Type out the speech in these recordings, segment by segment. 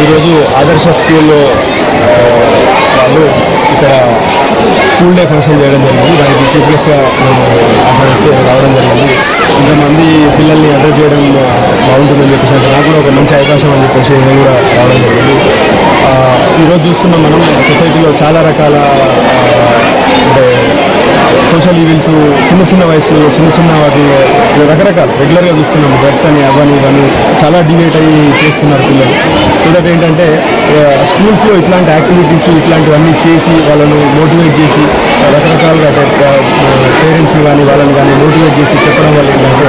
ఈరోజు ఆదర్శ స్కూల్లో వాళ్ళు ఇక్కడ స్కూల్ డే ఫంక్షన్ చేయడం జరిగింది. దానికి చీఫ్ గెస్ట్గా ఆహ్వానిస్తే రావడం జరిగింది. ఇంతమంది పిల్లల్ని అడ్రస్ చేయడం బాగుంటుందని చెప్పేసి నాకు కూడా ఒక మంచి అవకాశం అని చెప్పేసి నేను కూడా రావడం జరిగింది. ఈరోజు చూస్తున్నాం మనం సొసైటీలో చాలా రకాల అంటే సోషల్ ఈవెంట్స్ చిన్న వయసులో చిన్న వాటిలో రకరకాల రెగ్యులర్గా చూస్తున్నాం. డ్రగ్స్ అని అవన్నీ ఇవన్నీ చాలా డివేట్ అయ్యి చేస్తున్నారు పిల్లలు. సో దట్ ఏంటంటే స్కూల్స్లో ఇట్లాంటి యాక్టివిటీస్ ఇట్లాంటివన్నీ చేసి వాళ్ళను మోటివేట్ చేసి రకరకాలుగా పేరెంట్స్ని కానీ వాళ్ళని కానీ మోటివేట్ చేసి చెప్పడం వల్ల ఏంటంటే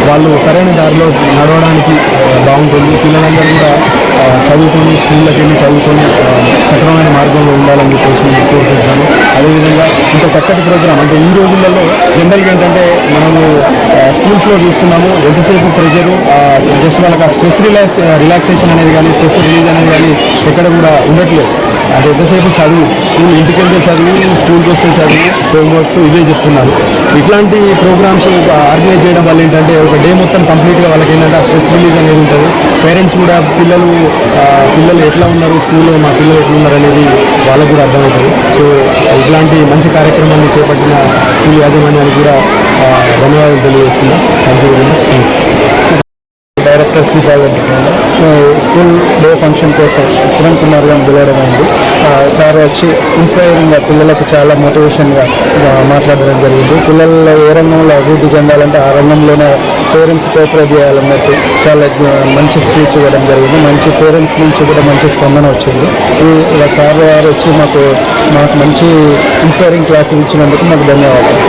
వాళ్ళు సరైన దారిలో నడవడానికి బాగుంటుంది. పిల్లలందరూ కూడా చదువుకొని స్కూళ్ళకి వెళ్ళి చదువుకొని సక్రమైన మార్గంలో ఉండాలని చెప్పేసి కోరుకుంటున్నాను. అదేవిధంగా ఇంత చక్కటి ప్రోగ్రామ్ అంటే ఈ రోజులలో జనరల్గా ఏంటంటే మనము స్కూల్స్లో చూస్తున్నాము ఎంతసేపు ప్రెజరు జస్ట్ వాళ్ళకి ఆ స్ట్రెస్ రిలాక్సేషన్ అనేది కానీ స్ట్రెస్ రిలీజ్ అనేది కానీ ఎక్కడ కూడా ఉండట్లేదు. అది ఎంతసేపు చదువు స్కూల్ ఇంటికి వెళ్తే చదువు స్కూల్కి వస్తే చదువు హోంవర్క్స్ ఇవే చెప్తున్నారు. ఇట్లాంటి ప్రోగ్రామ్స్ ఆర్గనైజ్ చేయడం వల్ల ఏంటంటే ఒక డే మొత్తం కంప్లీట్గా వాళ్ళకి ఏంటంటే ఆ స్ట్రెస్ రిలీజ్ అనేది ఉంటుంది. పేరెంట్స్ కూడా పిల్లలు ఎట్లా ఉన్నారు స్కూల్లో మా పిల్లలు ఎట్లా ఉన్నారు అనేది వాళ్ళకు కూడా అర్థమవుతుంది. సో ఇట్లాంటి మంచి కార్యక్రమాన్ని చేపట్టిన స్కూల్ యాజమాన్యానికి కూడా ధన్యవాదాలు తెలియజేస్తున్నాం. Thank you very much. Director Srikanth school day function కోసం కిరణ్ కుమార్ గారిని పిలవడమైంది. సార్ వచ్చి ఇన్స్పైరింగ్గా పిల్లలకు చాలా మోటివేషన్గా మాట్లాడడం జరిగింది. పిల్లల్లో ఏ రంగంలో అభివృద్ధి చెందాలంటే ఆ రంగంలోనే పేరెంట్స్ కోఆపరేట్ చేయాలన్నట్టు చాలా మంచి స్పీచ్ ఇవ్వడం జరిగింది. మంచి పేరెంట్స్ నుంచి కూడా మంచి స్పందన వచ్చింది. ఈ సార్ గారు వచ్చి మాకు మంచి ఇన్స్పైరింగ్ క్లాస్ ఇచ్చినందుకు మాకు ధన్యవాదాలు.